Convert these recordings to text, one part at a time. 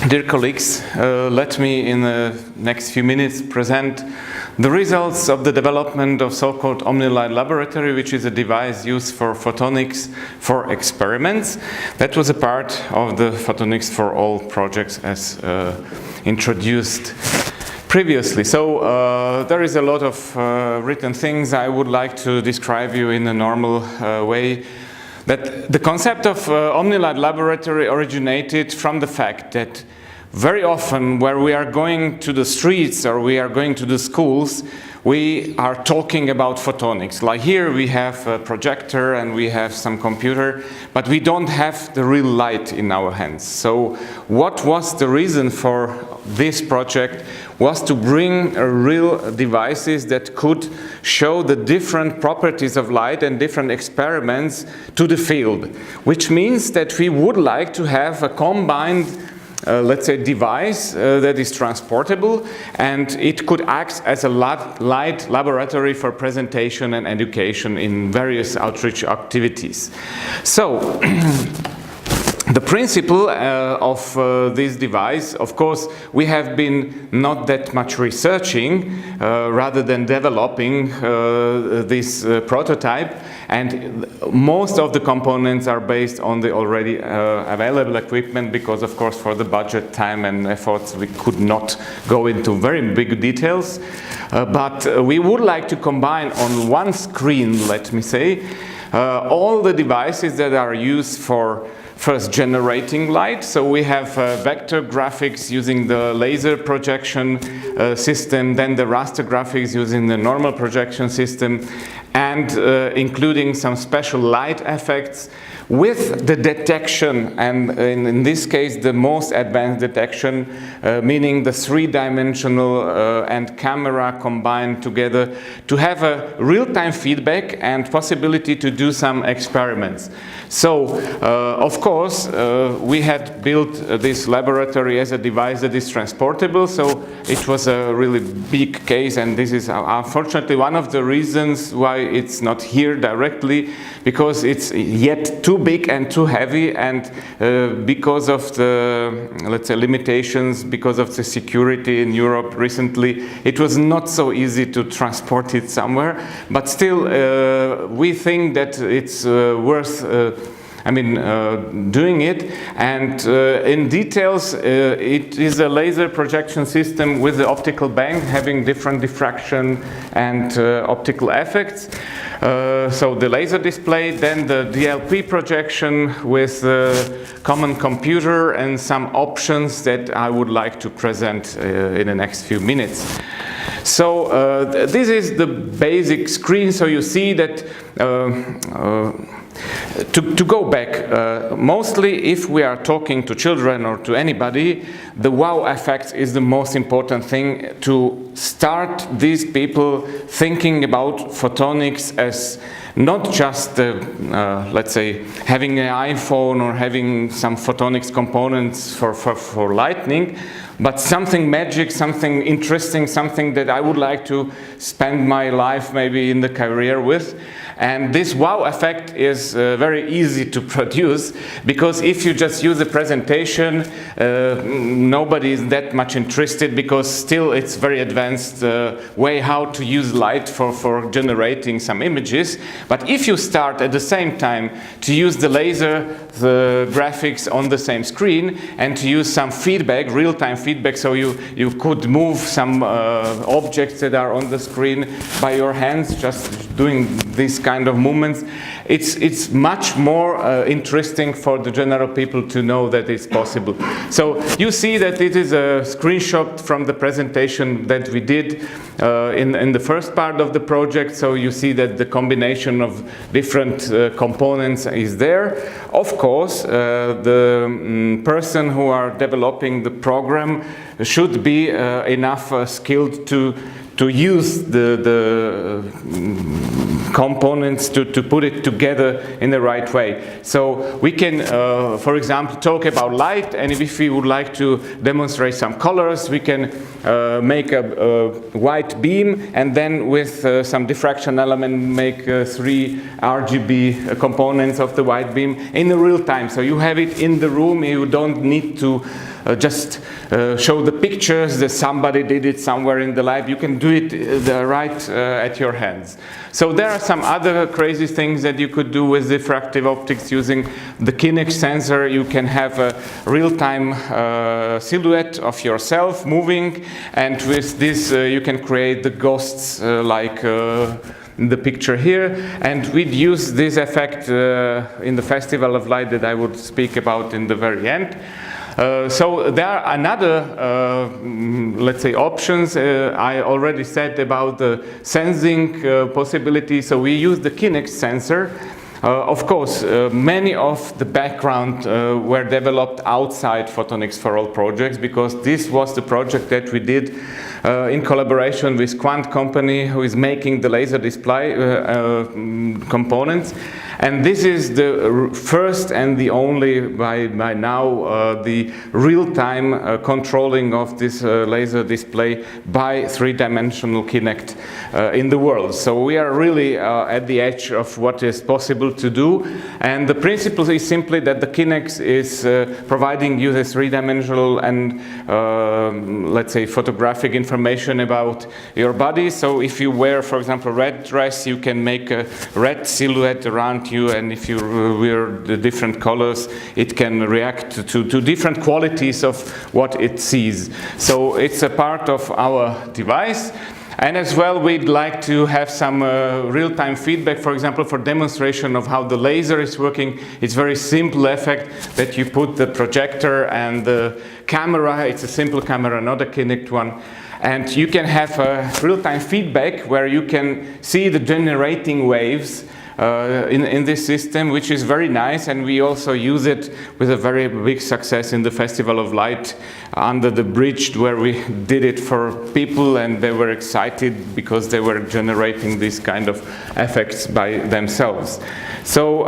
Dear colleagues, let me in the next few minutes present the results of the development of so-called OmniLight Laboratory, which is a device used for photonics for experiments. That was a part of the Photonics4All projects as introduced previously. So there is a lot of written things I would like to describe you in a normal way. That the concept of OmniLight Laboratory originated from the fact that very often where we are going to the streets or we are going to the schools, we are talking about photonics. Like here we have a projector and we have some computer, but we don't have the real light in our hands. So what was the reason for this project was to bring real devices that could show the different properties of light and different experiments to the field, which means that we would like to have a combined let's say device that is transportable, and it could act as a light laboratory for presentation and education in various outreach activities. So the principle of this device, of course, we have been not that much researching rather than developing this prototype, and most of the components are based on the already available equipment because, of course, for the budget, time and efforts, we could not go into very big details. But we would like to combine on one screen, let me say, all the devices that are used for first generating light. So we have vector graphics using the laser projection system, then the raster graphics using the normal projection system, and including some special light effects with the detection, and in this case the most advanced detection, meaning the three-dimensional and camera combined together to have a real-time feedback and possibility to do some experiments. So of course we had built this laboratory as a device that is transportable, so it was a really big case, and this is unfortunately one of the reasons why it's not here directly, because it's yet too big and too heavy, and because of the, let's say, limitations, because of the security in Europe recently, it was not so easy to transport it somewhere. But still, we think that it's worth doing it, and in details it is a laser projection system with the optical bank having different diffraction and optical effects. So the laser display, then the DLP projection with common computer and some options that I would like to present in the next few minutes. So this is the basic screen, so you see that to go back, mostly if we are talking to children or to anybody, the wow effect is the most important thing to start these people thinking about photonics as not just, let's say, having an iPhone or having some photonics components for lightning, but something magic, something interesting, something that I would like to spend my life maybe in the career with. And this wow effect is very easy to produce, because if you just use a presentation, nobody is that much interested, because still it's very advanced way how to use light for generating some images. But if you start at the same time to use the laser, the graphics on the same screen, and to use some feedback, real-time feedback, so you could move some objects that are on the screen by your hands, just doing this kind of movements, it's much more interesting for the general people to know that it's possible. So you see that it is a screenshot from the presentation that we did in the first part of the project. So you see that the combination of different components is there. Of course, the person who are developing the program should be enough skilled to use the components to put it together in the right way. So we can, for example, talk about light, and if we would like to demonstrate some colors, we can make a white beam, and then with some diffraction element make 3 RGB components of the white beam in the real time. So you have it in the room, you don't need to just show the pictures that somebody did it somewhere in the lab. You can do it right at your hands. So there are some other crazy things that you could do with diffractive optics using the Kinect sensor. You can have a real-time silhouette of yourself moving, and with this you can create the ghosts like in the picture here, and we'd use this effect in the Festival of Light that I would speak about in the very end. So there are another, let's say, options. I already said about the sensing possibility. So we use the Kinect sensor. Of course, many of the background were developed outside Photonics4All projects, because this was the project that we did in collaboration with Quant company, who is making the laser display components. And this is the first and the only, by now, the real-time controlling of this laser display by three-dimensional Kinect in the world. So we are really at the edge of what is possible to do. And the principle is simply that the Kinect is providing you this three-dimensional and, let's say, photographic information about your body. So if you wear, for example, a red dress, you can make a red silhouette around you, and if you wear the different colors, it can react to different qualities of what it sees. So it's a part of our device. And as well, we'd like to have some real-time feedback, for example, for demonstration of how the laser is working. It's very simple effect that you put the projector and the camera. It's a simple camera, not a Kinect one. And you can have a real-time feedback where you can see the generating waves in this system, which is very nice, and we also use it with a very big success in the Festival of Light under the bridge, where we did it for people, and they were excited because they were generating these kind of effects by themselves. So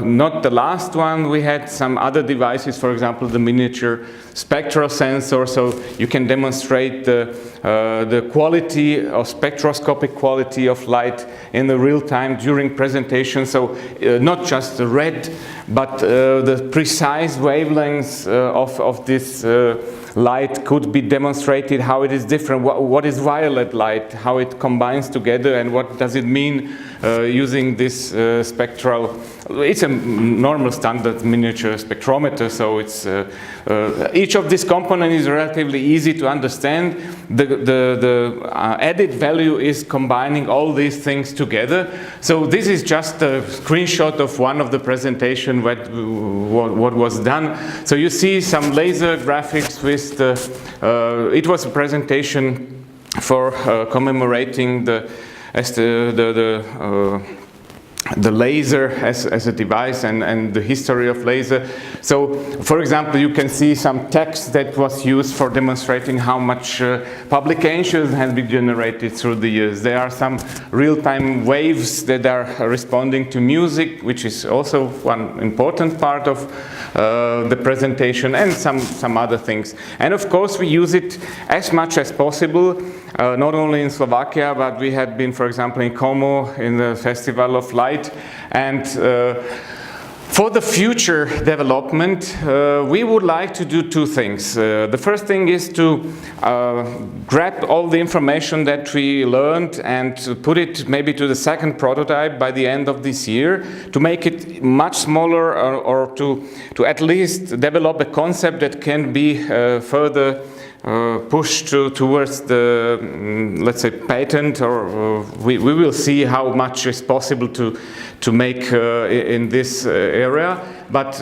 not the last one, we had some other devices, for example, the miniature spectral sensor, so you can demonstrate the quality or spectroscopic quality of light in the real time during presentation. So not just the red, but the precise wavelengths of this light could be demonstrated, how it is different, what is violet light, how it combines together, and what does it mean using this spectral. It's a normal standard miniature spectrometer, so it's each of these components is relatively easy to understand. The added value is combining all these things together. So this is just a screenshot of one of the presentation what was done. So you see some laser graphics with the. It was a presentation for commemorating the laser as a device and the history of laser. So, for example, you can see some text that was used for demonstrating how much publications has been generated through the years. There are some real-time waves that are responding to music, which is also one important part of the presentation, and some other things. And of course, we use it as much as possible, not only in Slovakia, but we had been, for example, in Como in the Festival of Light. And for the future development, we would like to do two things. The first thing is to grab all the information that we learned and to put it maybe to the second prototype by the end of this year, to make it much smaller, or to at least develop a concept that can be further push towards the, let's say, patent, or we will see how much is possible to make in this area. But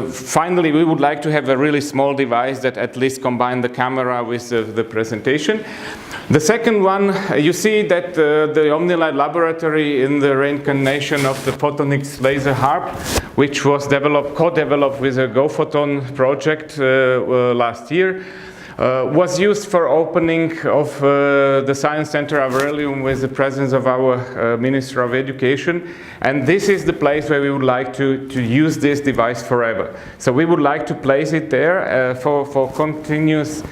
finally, we would like to have a really small device that at least combine the camera with the presentation. The second one, you see that the OmniLight laboratory in the reincarnation of the Photonics laser harp, which was co-developed with a GoPhoton project last year, was used for opening of the Science Center Aurelium with the presence of our Minister of Education. And this is the place where we would like to use this device forever. So we would like to place it there for continuous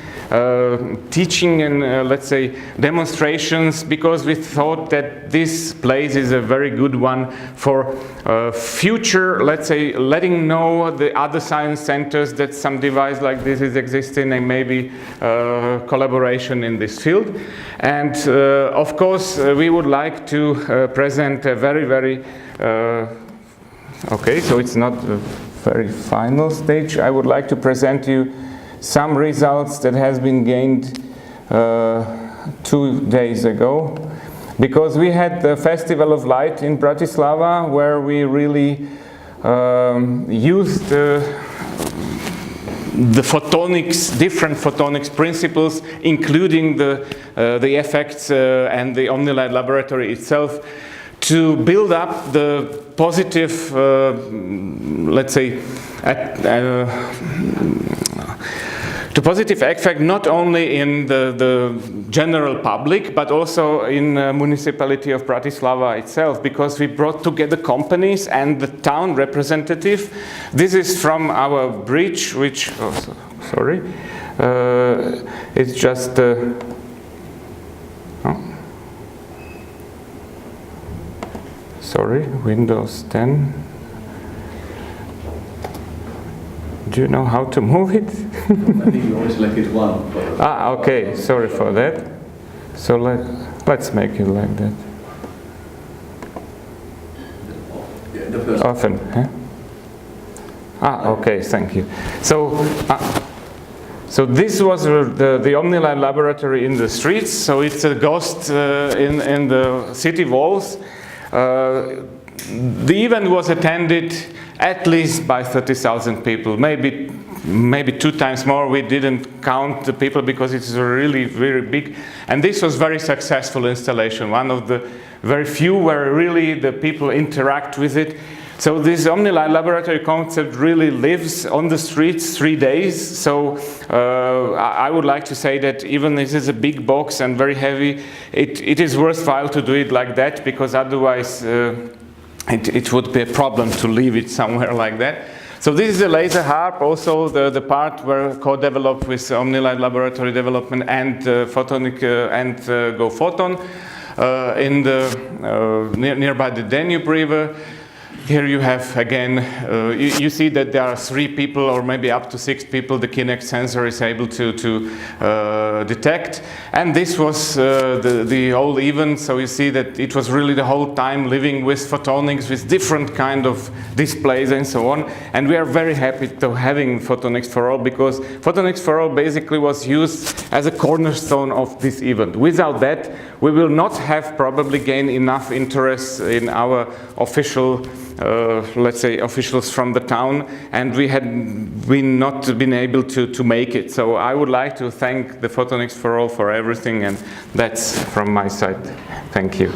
teaching and, let's say, demonstrations, because we thought that this place is a very good one for future, let's say, letting know the other science centers that some device like this is existing and maybe collaboration in this field. And of course, we would like to present a very, okay, so it's not the very final stage. I would like to present you some results that has been gained 2 days ago, because we had the Festival of Light in Bratislava, where we really used the photonics, different photonics principles, including the effects and the OmniLight laboratory itself, to build up the positive, let's say, the positive effect not only in the general public, but also in the municipality of Bratislava itself, because we brought together companies and the town representative. This is from our bridge, which, sorry, it's just, sorry, Windows 10. Do you know how to move it? I think you always select it one. Okay, sorry for that. So let's make it like that. Yeah, the first. Often, huh? Okay, thank you. So this was the OmniLight laboratory in the streets. So it's a ghost in the city walls. The event was attended at least by 30,000 people, maybe 2 times more. We didn't count the people because it's really very big. And this was very successful installation, one of the very few where really the people interact with it. So this OmniLight laboratory concept really lives on the streets 3 days. So I would like to say that even if it's a big box and very heavy, it is worthwhile to do it like that, because otherwise it would be a problem to leave it somewhere like that. So this is a laser harp, also the part where co-developed with OmniLight laboratory development and Photonic and GoPhoton in the nearby the Danube River. Here you have again, you see that there are 3 people or maybe up to 6 people the Kinect sensor is able to detect. And this was the whole event, so you see that it was really the whole time living with photonics, with different kind of displays and so on. And we are very happy to having Photonics4All, because Photonics4All basically was used as a cornerstone of this event. Without that, we will not have probably gained enough interest in our official let's say officials from the town, and we had not been able to make it. So I would like to thank the Photonics4All for everything, and that's from my side. Thank you.